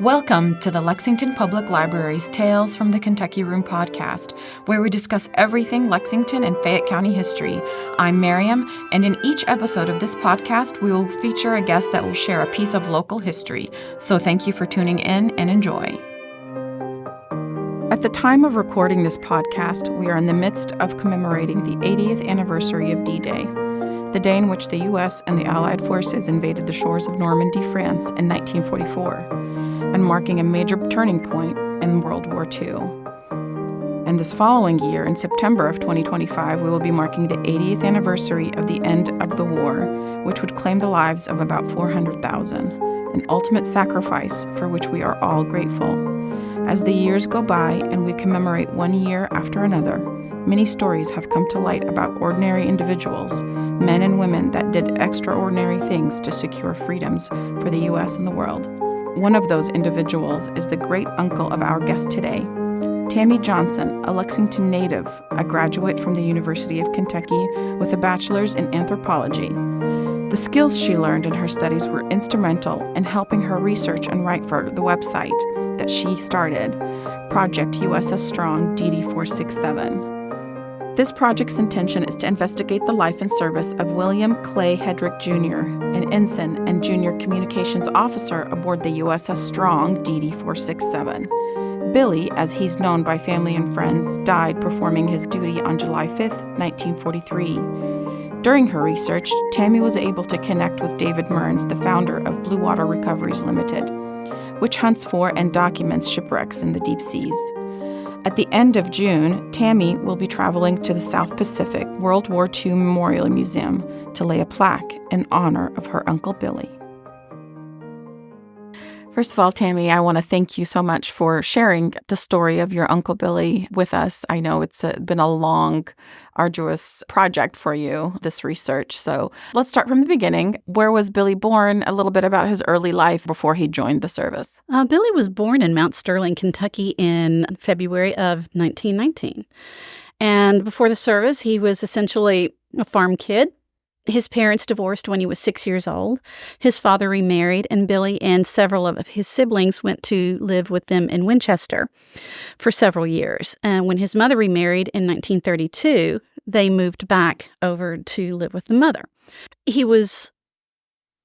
Welcome to the Lexington Public Library's Tales from the Kentucky Room podcast, where we discuss everything Lexington and Fayette County history. I'm Miriam, and in each episode of this podcast, we will feature a guest that will share a piece of local history. So thank you for tuning in and enjoy. At the time of recording this podcast, we are in the midst of commemorating the 80th anniversary of D-Day, the day in which the U.S. and the Allied forces invaded the shores of Normandy, France in 1944. And marking a major turning point in World War II. And this following year, in September of 2025, we will be marking the 80th anniversary of the end of the war, which would claim the lives of about 400,000, an ultimate sacrifice for which we are all grateful. As the years go by and we commemorate one year after another, many stories have come to light about ordinary individuals, men and women that did extraordinary things to secure freedoms for the U.S. and the world. One of those individuals is the great-uncle of our guest today, Tammi Johnson, a Lexington native, a graduate from the University of Kentucky with a bachelor's in anthropology. The skills she learned in her studies were instrumental in helping her research and write for the website that she started, Project USS Strong DD467. This project's intention is to investigate the life and service of William Clay Hedrick Jr., an ensign and junior communications officer aboard the USS Strong DD467. Billy, as he's known by family and friends, died performing his duty on July 5, 1943. During her research, Tammi was able to connect with David Mearns, the founder of Blue Water Recoveries Limited, which hunts for and documents shipwrecks in the deep seas. At the end of June, Tammi will be traveling to the South Pacific World War II Memorial Museum to lay a plaque in honor of her Uncle Billy. First of all, Tammi, I want to thank you so much for sharing the story of your Uncle Billy with us. I know it's been a long, arduous project for you, this research. So let's start from the beginning. Where was Billy born? A little bit about his early life before he joined the service. Billy was born in Mount Sterling, Kentucky in February of 1919. And before the service, he was essentially a farm kid. His parents divorced when he was 6 years old. His father remarried, and Billy and several of his siblings went to live with them in Winchester for several years. And when his mother remarried in 1932, they moved back over to live with the mother. He was,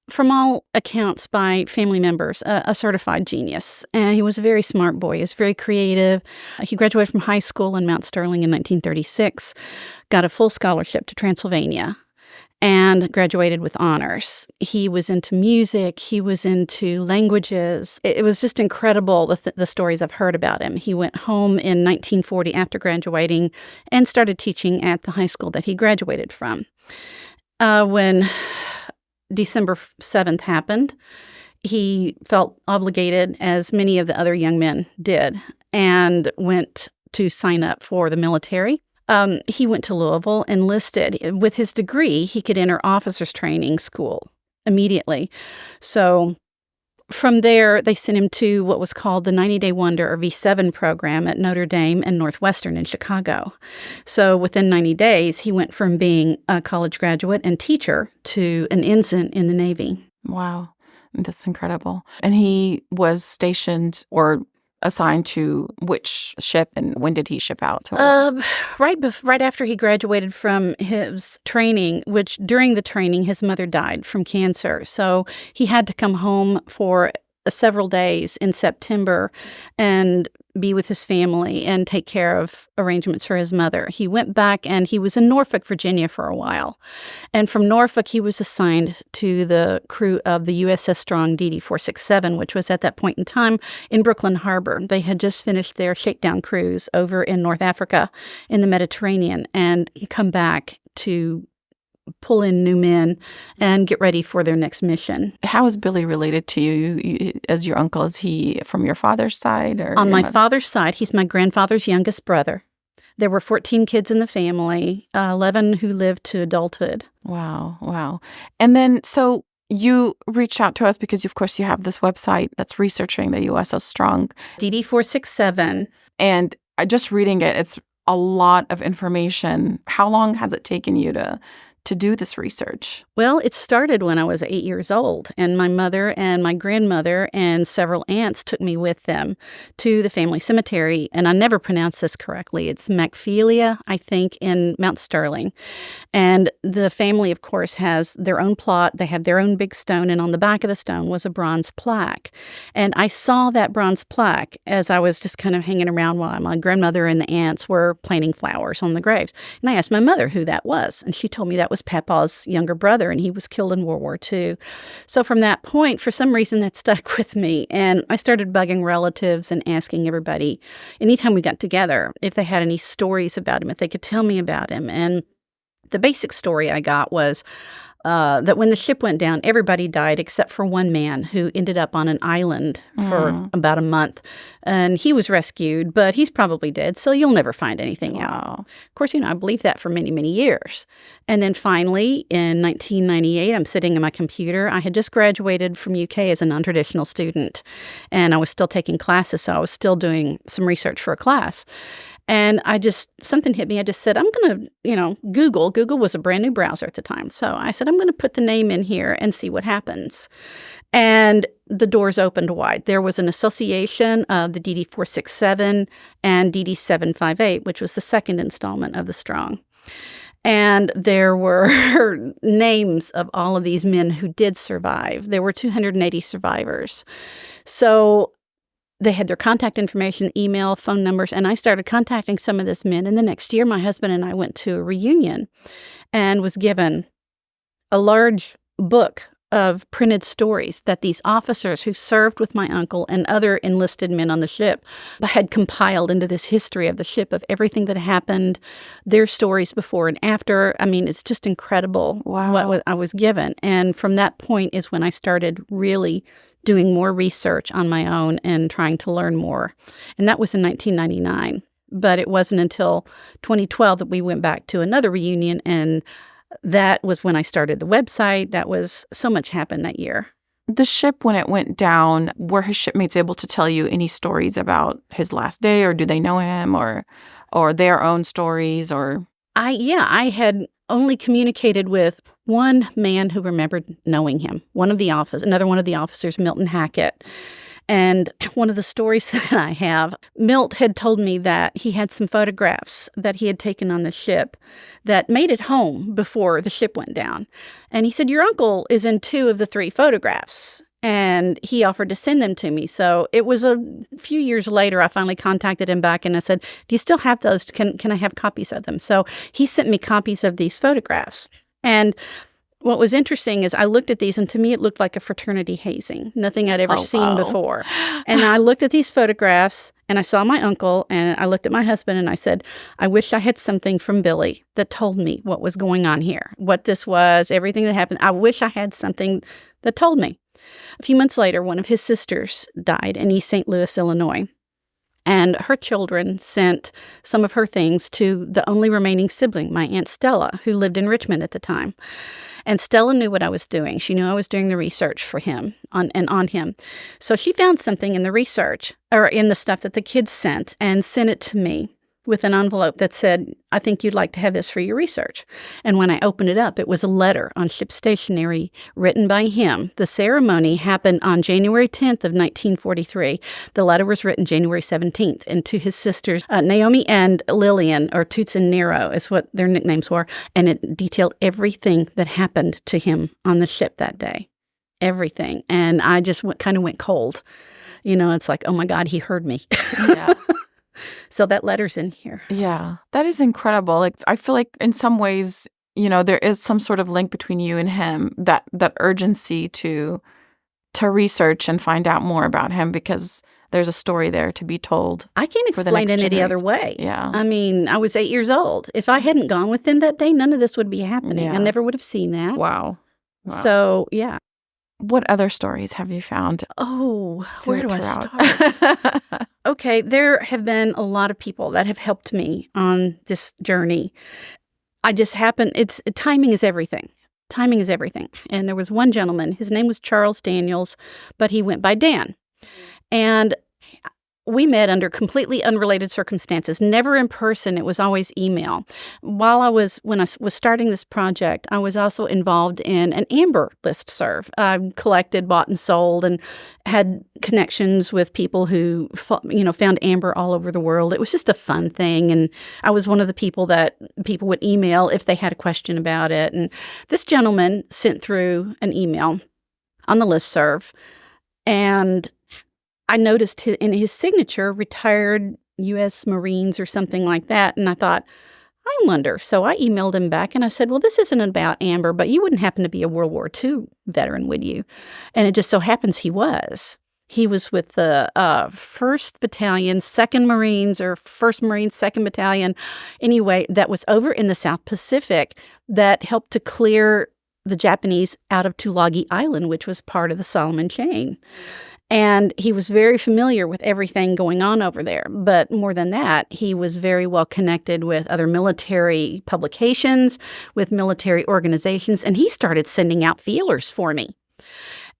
from all accounts by family members, a certified genius. And he was a very smart boy. He was very creative. He graduated from high school in Mount Sterling in 1936, got a full scholarship to Transylvania, and graduated with honors. He was into music. He was into languages. It was just incredible, the stories I've heard about him. He went home in 1940 after graduating and started teaching at the high school that he graduated from. When December 7th happened, he felt obligated, as many of the other young men did, and went to sign up for the military. He went to Louisville, enlisted. With his degree, he could enter officers' training school immediately. So from there, they sent him to what was called the 90-Day Wonder, or V7 program at Notre Dame and Northwestern in Chicago. So within 90 days, he went from being a college graduate and teacher to an ensign in the Navy. Wow, that's incredible. And he was stationed or assigned to which ship, and when did he ship out? Right after he graduated from his training, which during the training, his mother died from cancer. So he had to come home for several days in September and be with his family and take care of arrangements for his mother. He went back and he was in Norfolk, Virginia for a while. And from Norfolk, he was assigned to the crew of the USS Strong DD467, which was at that point in time in Brooklyn Harbor. They had just finished their shakedown cruise over in North Africa in the Mediterranean and come back to pull in new men and get ready for their next mission. How is Billy related to you as your uncle? Is he from your father's side? Or on my father's side, he's my grandfather's youngest brother. There were 14 kids in the family, 11 who lived to adulthood. Wow. And then, so you reached out to us because, of course, you have this website that's researching the USS Strong DD467. And just reading it, it's a lot of information. How long has it taken you to to do this research? Well, it started when I was 8 years old, and my mother and my grandmother and several aunts took me with them to the family cemetery, and I never pronounced this correctly. It's Macphilia, I think, in Mount Sterling. And the family, of course, has their own plot. They have their own big stone, and on the back of the stone was a bronze plaque. And I saw that bronze plaque as I was just kind of hanging around while my grandmother and the aunts were planting flowers on the graves. And I asked my mother who that was, and she told me that was Papa's younger brother, and he was killed in World War II. So from that point, for some reason, that stuck with me, and I started bugging relatives and asking everybody, anytime we got together, if they had any stories about him, if they could tell me about him. And the basic story I got was that when the ship went down, everybody died except for one man who ended up on an island for about a month. And he was rescued, but he's probably dead, so you'll never find anything out. Of course, I believed that for many, many years. And then finally, in 1998, I'm sitting at my computer. I had just graduated from UK as a non-traditional student, and I was still taking classes, so I was still doing some research for a class. And something hit me. I just said, I'm going to, Google. Google was a brand new browser at the time. So I said, I'm going to put the name in here and see what happens. And the doors opened wide. There was an association of the DD467 and DD758, which was the second installment of the Strong. And there were names of all of these men who did survive. There were 280 survivors. So they had their contact information, email, phone numbers, and I started contacting some of these men. And the next year, my husband and I went to a reunion and was given a large book of printed stories that these officers who served with my uncle and other enlisted men on the ship had compiled into this history of the ship, of everything that happened, their stories before and after. I mean, it's just incredible what I was given. And from that point is when I started really doing more research on my own and trying to learn more. And that was in 1999. But it wasn't until 2012 that we went back to another reunion, and that was when I started the website. That was so much happened that year. The ship, when it went down, were his shipmates able to tell you any stories about his last day, or do they know him, or their own stories? Or I had only communicated with one man who remembered knowing him, another one of the officers, Milton Hackett. And one of the stories that I have, Milt had told me that he had some photographs that he had taken on the ship that made it home before the ship went down. And he said, your uncle is in 2 of the 3 photographs. And he offered to send them to me. So it was a few years later, I finally contacted him back and I said, do you still have those? Can I have copies of them? So he sent me copies of these photographs. And what was interesting is I looked at these, and to me it looked like a fraternity hazing, nothing I'd ever seen before. And I looked at these photographs, and I saw my uncle, and I looked at my husband, and I said, I wish I had something from Billy that told me what was going on here, what this was, everything that happened. I wish I had something that told me. A few months later, one of his sisters died in East St. Louis, Illinois. And her children sent some of her things to the only remaining sibling, my Aunt Stella, who lived in Richmond at the time. And Stella knew what I was doing. She knew I was doing the research for him on him. So she found something in the research, or in the stuff that the kids sent, and sent it to me with an envelope that said, I think you'd like to have this for your research. And when I opened it up, it was a letter on ship stationery written by him. The ceremony happened on January 10th of 1943. The letter was written January 17th, and to his sisters, Naomi and Lillian, or Toots and Nero is what their nicknames were, and it detailed everything that happened to him on the ship that day. Everything. And I just kind of went cold. It's like, oh my God, he heard me. Yeah. So that letter's in here. Yeah, that is incredible. Like, I feel like in some ways, there is some sort of link between you and him, that urgency to research and find out more about him, because there's a story there to be told. I can't explain it any other way. Yeah. I mean, I was 8 years old. If I hadn't gone with them that day, none of this would be happening. Yeah. I never would have seen that. Wow. So, yeah. What other stories have you found? Oh, where do I start? Okay, there have been a lot of people that have helped me on this journey. Timing is everything. Timing is everything. And there was one gentleman, his name was Charles Daniels, but he went by Dan. And we met under completely unrelated circumstances, never in person. It was always email. When I was starting this project, I was also involved in an Amber listserv. I collected, bought, and sold, and had connections with people who, found amber all over the world. It was just a fun thing, and I was one of the people that people would email if they had a question about it. And this gentleman sent through an email on the listserv, and I noticed in his signature, retired U.S. Marines or something like that, and I thought, I wonder. So I emailed him back, and I said, well, this isn't about Amber, but you wouldn't happen to be a World War II veteran, would you? And it just so happens he was. He was with the 1st Battalion, 2nd Marines, or 1st Marines, 2nd Battalion, anyway, that was over in the South Pacific that helped to clear the Japanese out of Tulagi Island, which was part of the Solomon Chain. And he was very familiar with everything going on over there. But more than that, he was very well connected with other military publications, with military organizations, and he started sending out feelers for me.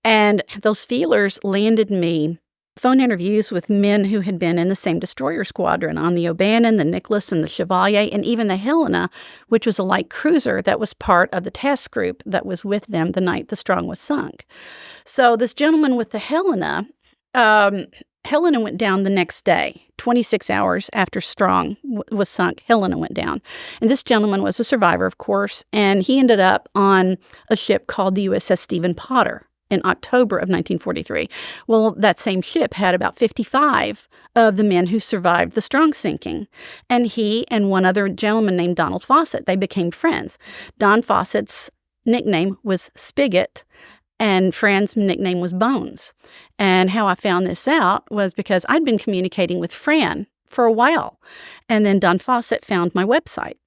And those feelers landed me phone interviews with men who had been in the same destroyer squadron on the O'Bannon, the Nicholas, and the Chevalier, and even the Helena, which was a light cruiser that was part of the task group that was with them the night the Strong was sunk. So this gentleman with the Helena went down the next day, 26 hours after Strong was sunk. Helena went down. And this gentleman was a survivor, of course, and he ended up on a ship called the USS Stephen Potter in October of 1943. Well, that same ship had about 55 of the men who survived the Strong sinking. And he and one other gentleman named Donald Fawcett, they became friends. Don Fawcett's nickname was Spigot, and Fran's nickname was Bones. And how I found this out was because I'd been communicating with Fran for a while. And then Don Fawcett found my website.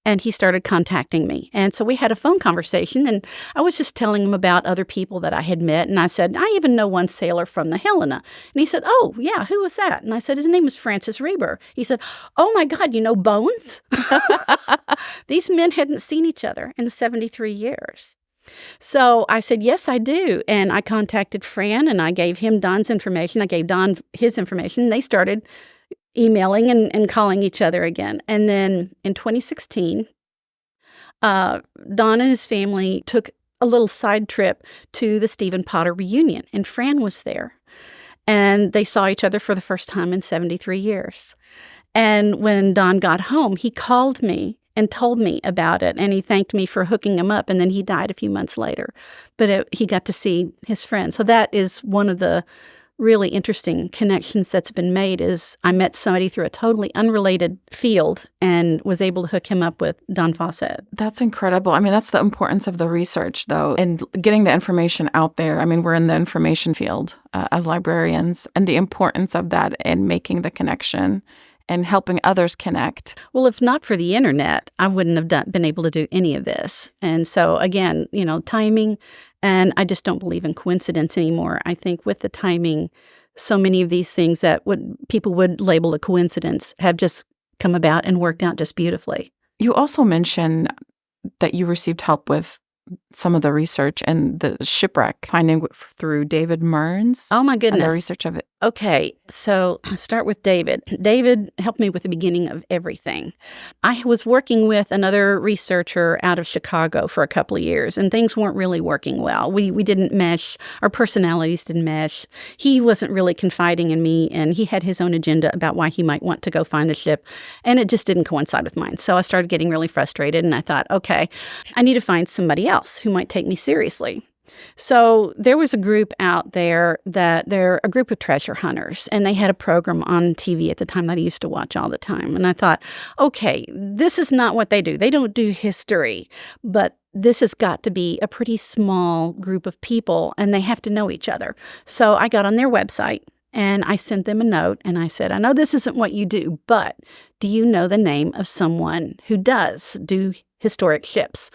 And he started contacting me. And so we had a phone conversation, and I was just telling him about other people that I had met. And I said, I even know one sailor from the Helena. And he said, oh, yeah, who was that? And I said, his name is Francis Reber. He said, oh, my God, you know Bones? These men hadn't seen each other in the 73 years. So I said, yes, I do. And I contacted Fran, and I gave him Don's information. I gave Don his information. And they started emailing and calling each other again. And then in 2016, Don and his family took a little side trip to the Stephen Potter reunion, and Fran was there. And they saw each other for the first time in 73 years. And when Don got home, he called me and told me about it, and he thanked me for hooking him up, and then he died a few months later. But he got to see his friend. So that is one of the really interesting connections that's been made, is I met somebody through a totally unrelated field and was able to hook him up with Don Fawcett. That's incredible. I mean, that's the importance of the research, though, and getting the information out there. I mean, we're in the information field as librarians, and the importance of that and making the connection and helping others connect. Well, if not for the internet, I wouldn't have been able to do any of this. And so, again, timing, and I just don't believe in coincidence anymore. I think with the timing, so many of these things that people would label a coincidence have just come about and worked out just beautifully. You also mentioned that you received help with some of the research and the shipwreck finding through David Mearns. Oh, my goodness. And the research of it. Okay, so I'll start with David. David helped me with the beginning of everything. I was working with another researcher out of Chicago for a couple of years, and things weren't really working well. We didn't mesh. Our personalities didn't mesh. He wasn't really confiding in me, and he had his own agenda about why he might want to go find the ship, and it just didn't coincide with mine. So I started getting really frustrated, and I thought, okay, I need to find somebody else who might take me seriously. So there was a group out there they're a group of treasure hunters, and they had a program on TV at the time that I used to watch all the time. And I thought, okay, this is not what they do. They don't do history, but this has got to be a pretty small group of people, and they have to know each other. So I got on their website, and I sent them a note, and I said, I know this isn't what you do, but do you know the name of someone who does do historic ships?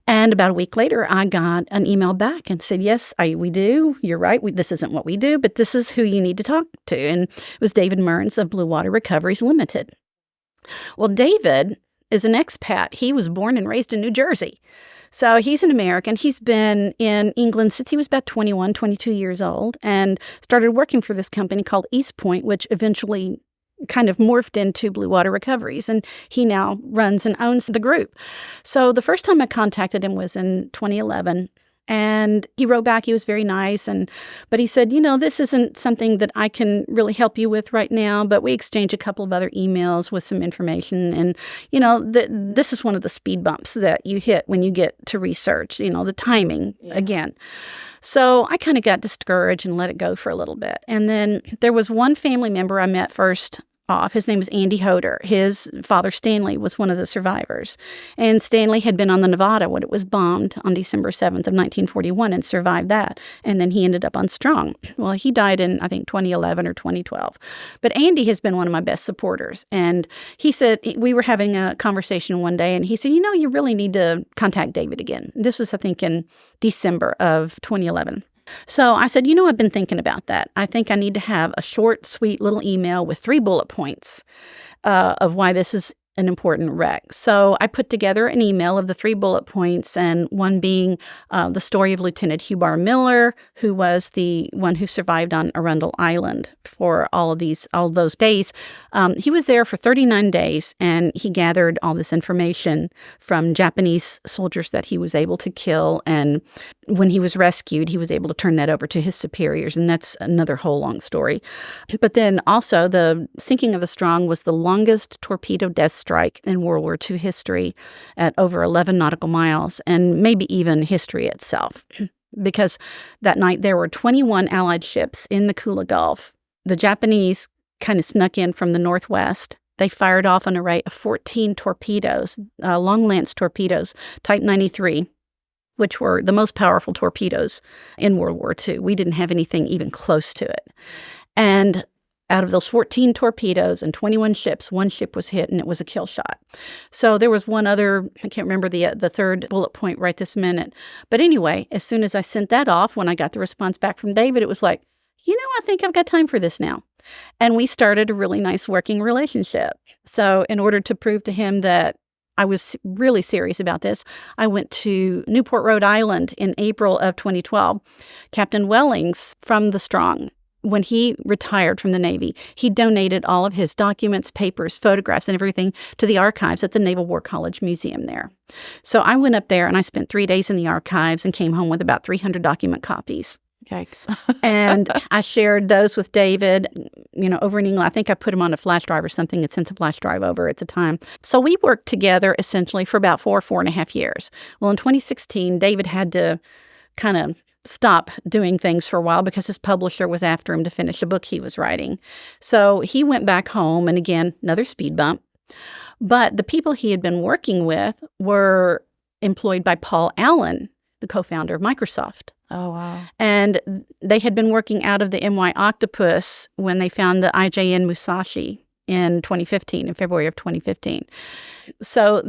And about a week later, I got an email back and said, yes, we do. You're right. This isn't what we do, but this is who you need to talk to. And it was David Mearns of Blue Water Recoveries Limited. Well, David is an expat. He was born and raised in New Jersey. So he's an American. He's been in England since he was about 21, 22 years old, and started working for this company called East Point, which eventually kind of morphed into Blue Water Recoveries, and he now runs and owns the group. So the first time I contacted him was in 2011, and he wrote back. He was very nice, but he said, this isn't something that I can really help you with right now, but we exchanged a couple of other emails with some information, and, this is one of the speed bumps that you hit when you get to research, the timing again. So I kind of got discouraged and let it go for a little bit. And then there was one family member I met first off. His name was Andy Hoder. His father, Stanley, was one of the survivors. And Stanley had been on the Nevada when it was bombed on December 7th of 1941 and survived that. And then he ended up on Strong. Well, he died in, I think, 2011 or 2012. But Andy has been one of my best supporters. And he said, we were having a conversation one day, and he said, you really need to contact David again. This was, I think, in December of 2011. So I said, I've been thinking about that. I think I need to have a short, sweet little email with 3 bullet points of why this is an important wreck. So I put together an email of the 3 bullet points, and one being the story of Lieutenant Hugh Miller, who was the one who survived on Arundel Island for all those days. He was there for 39 days, and he gathered all this information from Japanese soldiers that he was able to kill. And when he was rescued, he was able to turn that over to his superiors, and that's another whole long story. But then also the sinking of the Strong was the longest torpedo death strike in World War II history at over 11 nautical miles, and maybe even history itself. Because that night there were 21 Allied ships in the Kula Gulf. The Japanese kind of snuck in from the northwest. They fired off an array of 14 torpedoes, long lance torpedoes, Type 93, which were the most powerful torpedoes in World War II. We didn't have anything even close to it. And out of those 14 torpedoes and 21 ships, one ship was hit, and it was a kill shot. So there was one other, I can't remember the third bullet point right this minute. But anyway, as soon as I sent that off, when I got the response back from David, it was like, I think I've got time for this now. And we started a really nice working relationship. So in order to prove to him that I was really serious about this, I went to Newport, Rhode Island in April of 2012. Captain Wellings from the Strong, when he retired from the Navy, he donated all of his documents, papers, photographs, and everything to the archives at the Naval War College Museum there. So I went up there and I spent 3 days in the archives and came home with about 300 document copies. Yikes. And I shared those with David, over in England. I think I put him on a flash drive or something and sent a flash drive over at the time. So we worked together essentially for about 4.5 years. Well, in 2016, David had to kind of stop doing things for a while because his publisher was after him to finish a book he was writing. So he went back home, and again, another speed bump. But the people he had been working with were employed by Paul Allen, the co-founder of Microsoft. Oh, wow. And they had been working out of the MY Octopus when they found the IJN Musashi in February of 2015. So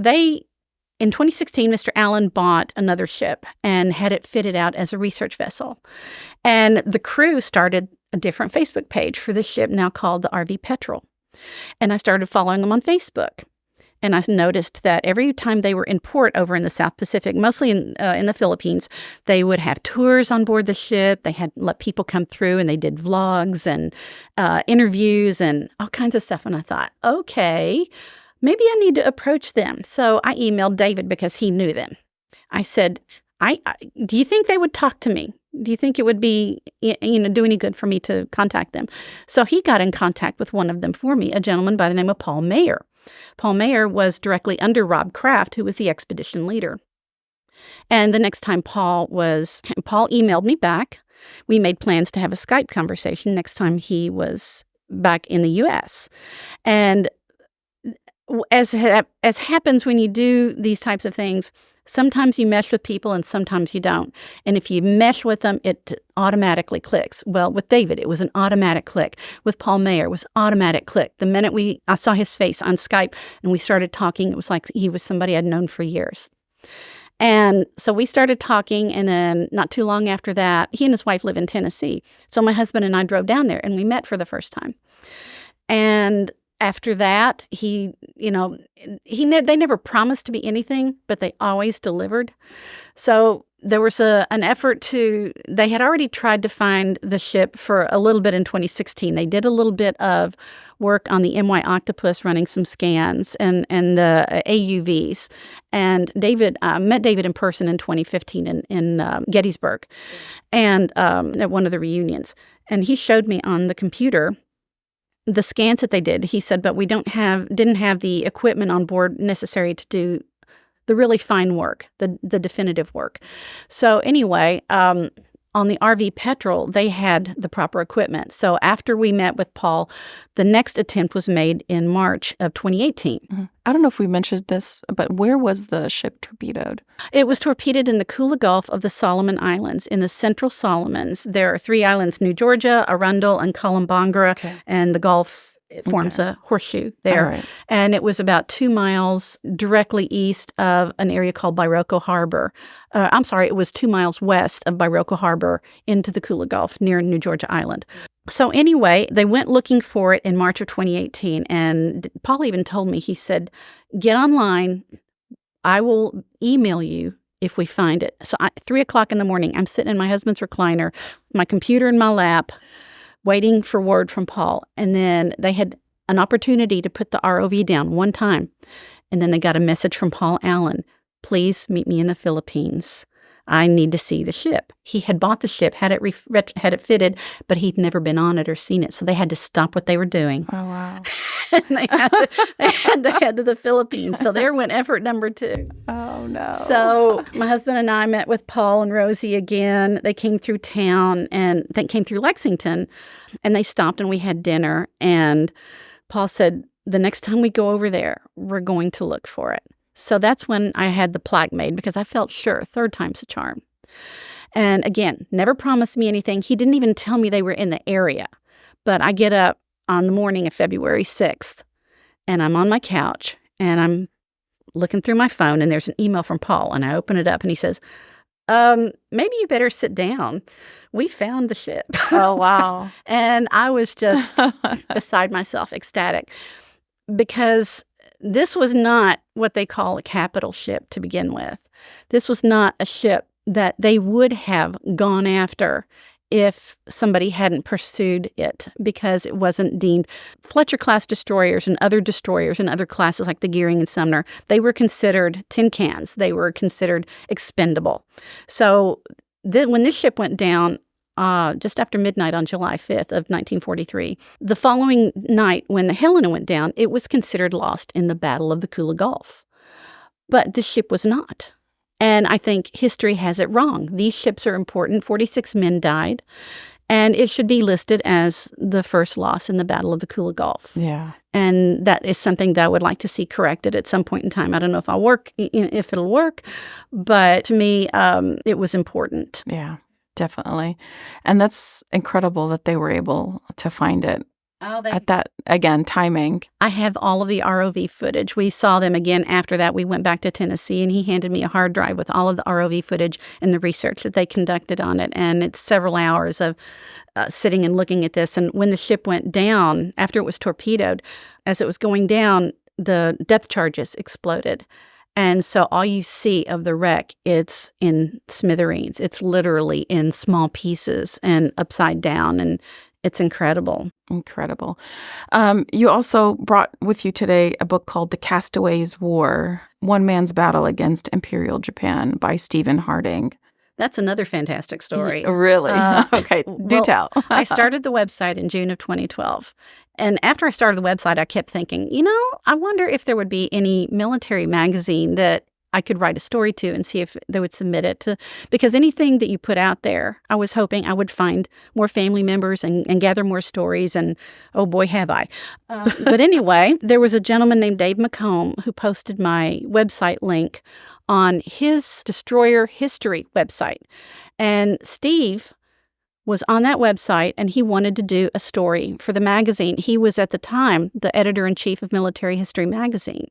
in 2016, Mr. Allen bought another ship and had it fitted out as a research vessel. And the crew started a different Facebook page for the ship, now called the RV Petrel. And I started following them on Facebook. And I noticed that every time they were in port over in the South Pacific, mostly in the Philippines, they would have tours on board the ship. They had let people come through, and they did vlogs and interviews and all kinds of stuff. And I thought, okay, maybe I need to approach them. So I emailed David because he knew them. I said, do you think they would talk to me? Do you think it would be, do any good for me to contact them? So he got in contact with one of them for me, a gentleman by the name of Paul Mayer. Paul Mayer was directly under Rob Kraft, who was the expedition leader. And the next time Paul emailed me back. We made plans to have a Skype conversation next time he was back in the U.S. And as happens when you do these types of things, sometimes you mesh with people and sometimes you don't. And if you mesh with them, it automatically clicks. Well, with David, it was an automatic click. With Paul Mayer, it was automatic click. The minute I saw his face on Skype and we started talking, it was like he was somebody I'd known for years. And so we started talking, and then not too long after that, he and his wife live in Tennessee. So my husband and I drove down there, and we met for the first time. And after that, they never promised to be anything, but they always delivered. So there was an effort they had already tried to find the ship for a little bit in 2016. They did a little bit of work on the MY Octopus, running some scans and the AUVs. And met David in person in 2015 in Gettysburg, and at one of the reunions. And he showed me on the computer the scans that they did. He said, but we didn't have the equipment on board necessary to do the really fine work, the definitive work. So anyway, on the RV Petrel, they had the proper equipment. So after we met with Paul, the next attempt was made in March of 2018. Mm-hmm. I don't know if we mentioned this, but where was the ship torpedoed? It was torpedoed in the Kula Gulf of the Solomon Islands, in the Central Solomons. There are 3 islands: New Georgia, Arundel, and Kolombangara, and the Gulf forms a horseshoe there. Right. And it was about 2 miles directly east of an area called Bairoko Harbor. It was 2 miles west of Bairoko Harbor into the Kula Gulf near New Georgia Island. So anyway, they went looking for it in March of 2018. And Paul even told me, he said, get online. I will email you if we find it. So 3 o'clock in the morning, I'm sitting in my husband's recliner, my computer in my lap, waiting for word from Paul. And then they had an opportunity to put the ROV down one time. And then they got a message from Paul Allen. Please meet me in the Philippines. I need to see the ship. He had bought the ship, had it fitted, but he'd never been on it or seen it. So they had to stop what they were doing. Oh, wow. And they had to head to the Philippines. So there went effort number 2. Oh, no. So my husband and I met with Paul and Rosie again. They came through town, and they came through Lexington, and they stopped and we had dinner. And Paul said, the next time we go over there, we're going to look for it. So that's when I had the plaque made, because I felt sure, 3rd time's a charm. And again, never promised me anything. He didn't even tell me they were in the area. But I get up on the morning of February 6th, and I'm on my couch, and I'm looking through my phone, and there's an email from Paul, and I open it up, and he says, maybe you better sit down. We found the ship. Oh, wow. And I was just beside myself, ecstatic, because this was not what they call a capital ship to begin with. This was not a ship that they would have gone after if somebody hadn't pursued it, because it wasn't deemed. Fletcher-class destroyers and other classes like the Gearing and Sumner, they were considered tin cans. They were considered expendable. So when this ship went down, just after midnight on July 5th of 1943. The following night, when the Helena went down, it was considered lost in the Battle of the Kula Gulf. But the ship was not. And I think history has it wrong. These ships are important. 46 men died. And it should be listed as the first loss in the Battle of the Kula Gulf. Yeah. And that is something that I would like to see corrected at some point in time. I don't know if it'll work, but to me, it was important. Yeah. Definitely. And that's incredible that they were able to find it at that, again, timing. I have all of the ROV footage. We saw them again after that. We went back to Tennessee, and he handed me a hard drive with all of the ROV footage and the research that they conducted on it. And it's several hours of sitting and looking at this. And when the ship went down, after it was torpedoed, as it was going down, the depth charges exploded. And so all you see of the wreck, it's in smithereens. It's literally in small pieces and upside down, and it's incredible. Incredible. You also brought with you today a book called The Castaways' War, One Man's Battle Against Imperial Japan by Stephen Harding. That's another fantastic story. Really? Okay, do tell. I started the website in June of 2012. And after I started the website, I kept thinking, I wonder if there would be any military magazine that I could write a story to and see if they would submit it to. Because anything that you put out there, I was hoping I would find more family members and gather more stories. And oh boy, have I. But anyway, there was a gentleman named Dave McComb who posted my website link on his Destroyer History website. And Steve was on that website, and he wanted to do a story for the magazine. He was, at the time, the editor-in-chief of Military History magazine.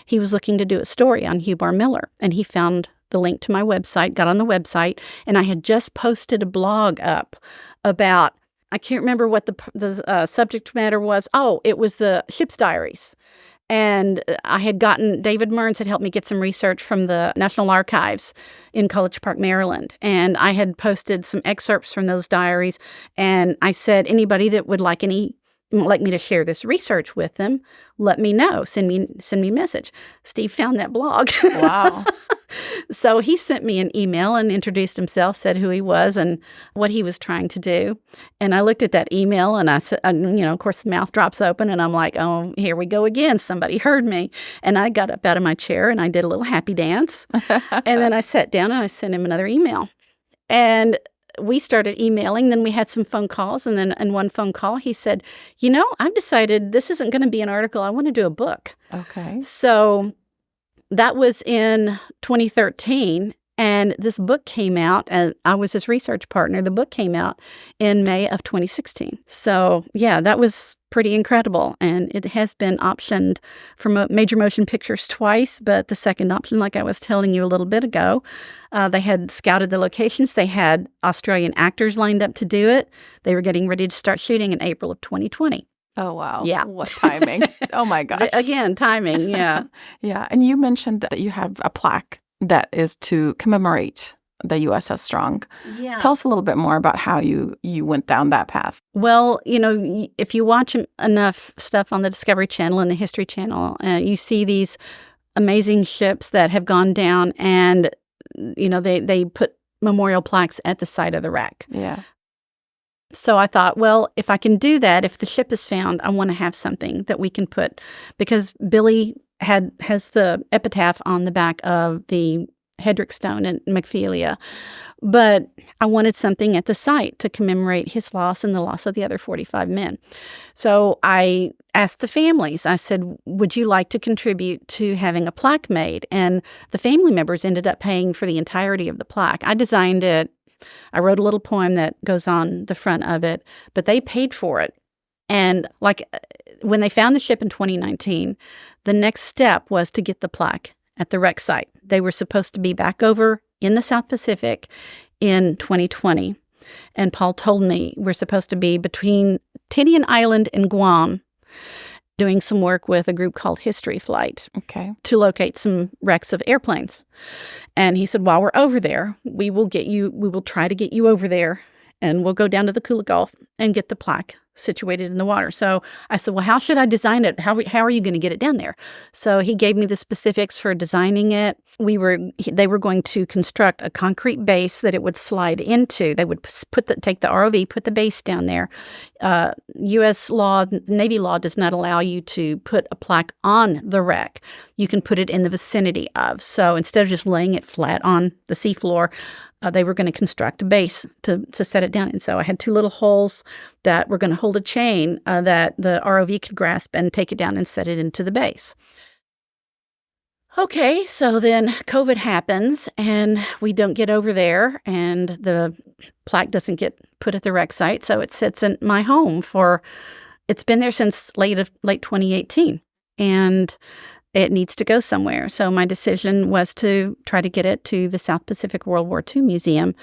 He was looking to do a story on Hugh Barr Miller, and he found the link to my website, got on the website, and I had just posted a blog up about I can't remember what the subject matter was. Oh, it was the ship's diaries. And I had gotten, David Mearns had helped me get some research from the National Archives in College Park, Maryland. And I had posted some excerpts from those diaries. And I said, anybody that would like me to share this research with them, let me know. Send me a message. Steve found that blog. Wow. So he sent me an email and introduced himself, said who he was and what he was trying to do. And I looked at that email and I said, of course, the mouth drops open and I'm like, oh, here we go again. Somebody heard me. And I got up out of my chair and I did a little happy dance. And then I sat down and I sent him another email. And we started emailing. Then we had some phone calls. And then in one phone call, he said, I've decided this isn't going to be an article. I want to do a book. Okay. So that was in 2013, and this book came out, and I was his research partner. The book came out in May of 2016. So, yeah, that was pretty incredible, and it has been optioned for major motion pictures twice, but the second option, like I was telling you a little bit ago, they had scouted the locations. They had Australian actors lined up to do it. They were getting ready to start shooting in April of 2020. Oh, wow. Yeah. What timing. Oh, my gosh. Again, timing, yeah. Yeah. And you mentioned that you have a plaque that is to commemorate the USS Strong. Yeah. Tell us a little bit more about how you went down that path. Well, if you watch enough stuff on the Discovery Channel and the History Channel, you see these amazing ships that have gone down and, they put memorial plaques at the site of the wreck. Yeah. So I thought, well, if I can do that, if the ship is found, I want to have something that we can put, because Billy has the epitaph on the back of the Hedrick Stone in Macphilia. But I wanted something at the site to commemorate his loss and the loss of the other 45 men. So I asked the families, I said, would you like to contribute to having a plaque made? And the family members ended up paying for the entirety of the plaque. I designed it. I wrote a little poem that goes on the front of it, but they paid for it. And when they found the ship in 2019, the next step was to get the plaque at the wreck site. They were supposed to be back over in the South Pacific in 2020. And Paul told me we're supposed to be between Tinian Island and Guam doing some work with a group called History Flight to locate some wrecks of airplanes. And he said, while we're over there, we will try to get you over there, and we'll go down to the Kula Gulf and get the plaque situated in the water. So I said, well, how should I design it? How are you going to get it down there? So he gave me the specifics for designing it. They were going to construct a concrete base that it would slide into. They would take the ROV, put the base down there. U.S. law, Navy law does not allow you to put a plaque on the wreck. You can put it in the vicinity of. So instead of just laying it flat on the seafloor, they were going to construct a base to set it down. And so I had two little holes that were going to hold a chain that the ROV could grasp and take it down and set it into the base. Okay, so then COVID happens and we don't get over there and the plaque doesn't get put at the wreck site. So it sits in my home it's been there since late 2018. And it needs to go somewhere. So my decision was to try to get it to the South Pacific World War II Museum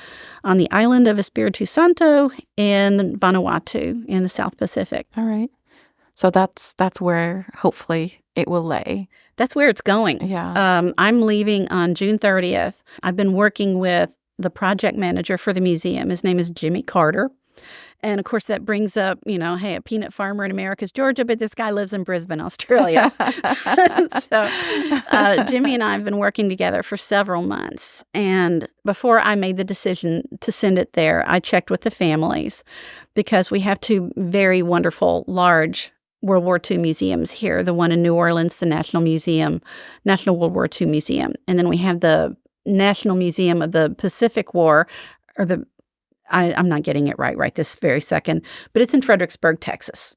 on the island of Espiritu Santo in Vanuatu in the South Pacific. All right. So that's where hopefully it will lay. That's where it's going. Yeah. I'm leaving on June 30th. I've been working with the project manager for the museum. His name is Jimmy Carter. And of course, that brings up, hey, a peanut farmer in America's Georgia, but this guy lives in Brisbane, Australia. So Jimmy and I have been working together for several months. And before I made the decision to send it there, I checked with the families because we have two very wonderful, large World War II museums here. The one in New Orleans, the National World War II Museum. And then we have the National Museum of the Pacific War, or I'm not getting it right this very second, but it's in Fredericksburg, Texas.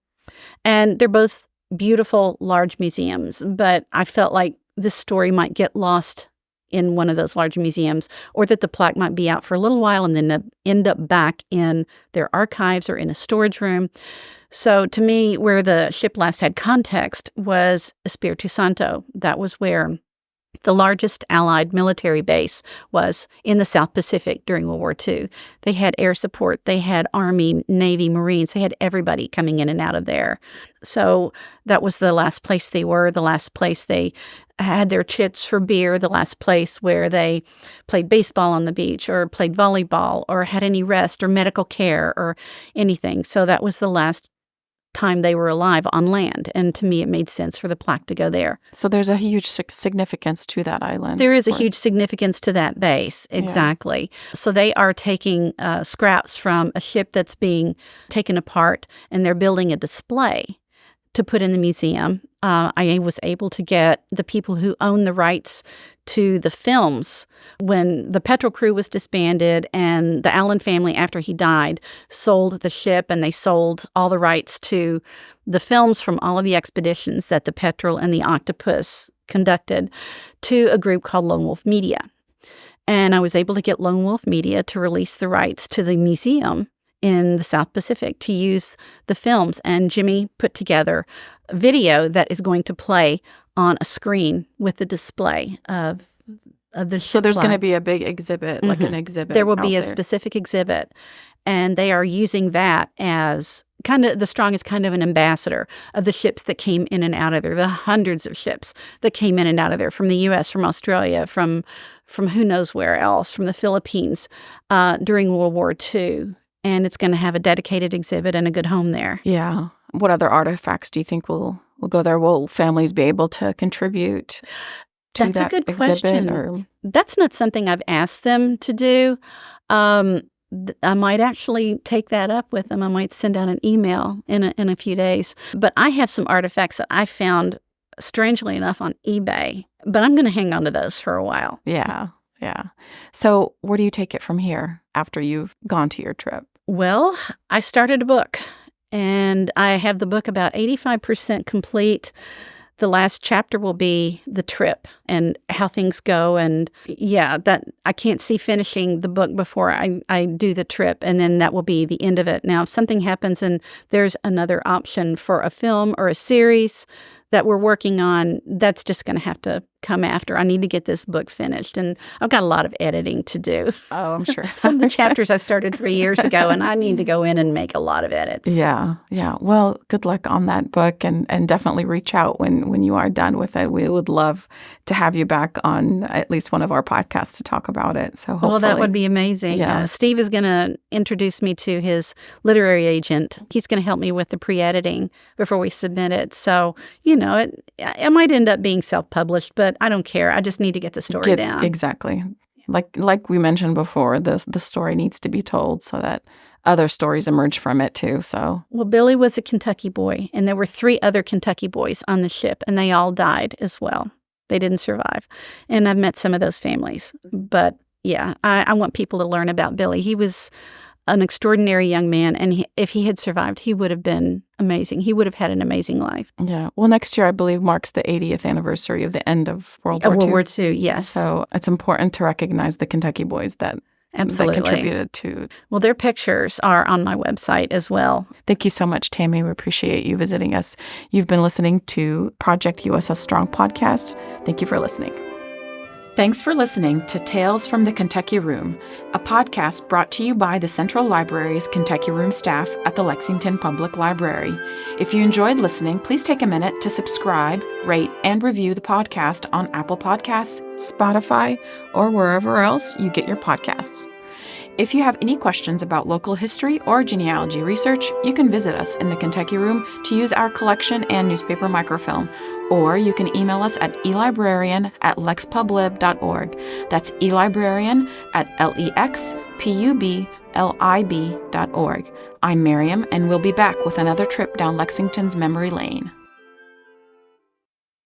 And they're both beautiful, large museums, but I felt like this story might get lost in one of those large museums, or that the plaque might be out for a little while and then end up back in their archives or in a storage room. So to me, where the ship last had context was Espiritu Santo. That was where The largest Allied military base was in the South Pacific during World War II. They had air support. They had Army, Navy, Marines. They had everybody coming in and out of there. So that was the last place they were, the last place they had their chits for beer, the last place where they played baseball on the beach or played volleyball or had any rest or medical care or anything. So that was the last time they were alive on land. And to me, it made sense for the plaque to go there. So there's a huge significance to that island. There is a huge significance to that base. Exactly. Yeah. So they are taking scraps from a ship that's being taken apart, and they're building a display to put in the museum. I was able to get the people who own the rights to the films when the Petrel crew was disbanded, and the Allen family, after he died, sold the ship, and they sold all the rights to the films from all of the expeditions that the Petrel and the Octopus conducted to a group called Lone Wolf Media. And I was able to get Lone Wolf Media to release the rights to the museum in the South Pacific to use the films. And Jimmy put together a video that is going to play on a screen with the display of the ship. So there's going to be a big exhibit, like an exhibit. There will be a specific exhibit. And they are using that as kind of, the Strong is kind of an ambassador of the ships that came in and out of there, the hundreds of ships that came in and out of there from the U.S., from Australia, from who knows where else, from the Philippines during World War II. And it's going to have a dedicated exhibit and a good home there. Yeah. What other artifacts do you think will go there? Will families be able to contribute to That's that a good exhibit? question. Or? That's not something I've asked them to do. I might actually take that up with them. I might send out an email in a few days. But I have some artifacts that I found, strangely enough, on eBay. But I'm going to hang on to those for a while. Yeah. Yeah. So where do you take it from here after you've gone to your trip? Well, I started a book, and I have the book about 85% complete. The last chapter will be the trip and how things go. And yeah, that I can't see finishing the book before I do the trip. And then that will be the end of it. Now, if something happens and there's another option for a film or a series that we're working on, that's just going to have to come after. I need to get this book finished. And I've got a lot of editing to do. Oh, I'm sure. Some of the chapters I started 3 years ago, and I need to go in and make a lot of edits. Yeah. Yeah. Well, good luck on that book, and definitely reach out when you are done with it. We would love to have you back on at least one of our podcasts to talk about it. So hopefully. Well, that would be amazing. Yeah. Steve is going to introduce me to his literary agent. He's going to help me with the pre-editing before we submit it. So, it might end up being self-published, but I don't care. I just need to get the story down. Exactly. Like we mentioned before, the story needs to be told so that other stories emerge from it too. So, well, Billy was a Kentucky boy, and there were 3 other Kentucky boys on the ship, and they all died as well. They didn't survive. And I've met some of those families. But yeah, I want people to learn about Billy. He was an extraordinary young man, and if he had survived, he would have been amazing. He would have had an amazing life. Yeah. Well, next year, I believe, marks the 80th anniversary of the end of World War II. World War II, yes. So it's important to recognize the Kentucky boys that contributed to. Well, their pictures are on my website as well. Thank you so much, Tammi. We appreciate you visiting us. You've been listening to Project USS Strong podcast. Thank you for listening. Thanks for listening to Tales from the Kentucky Room, a podcast brought to you by the Central Library's Kentucky Room staff at the Lexington Public Library. If you enjoyed listening, please take a minute to subscribe, rate, and review the podcast on Apple Podcasts, Spotify, or wherever else you get your podcasts. If you have any questions about local history or genealogy research, you can visit us in the Kentucky Room to use our collection and newspaper microfilm, or you can email us at elibrarian@lexpublib.org. That's elibrarian@lexpublib.org. I'm Miriam, and we'll be back with another trip down Lexington's memory lane.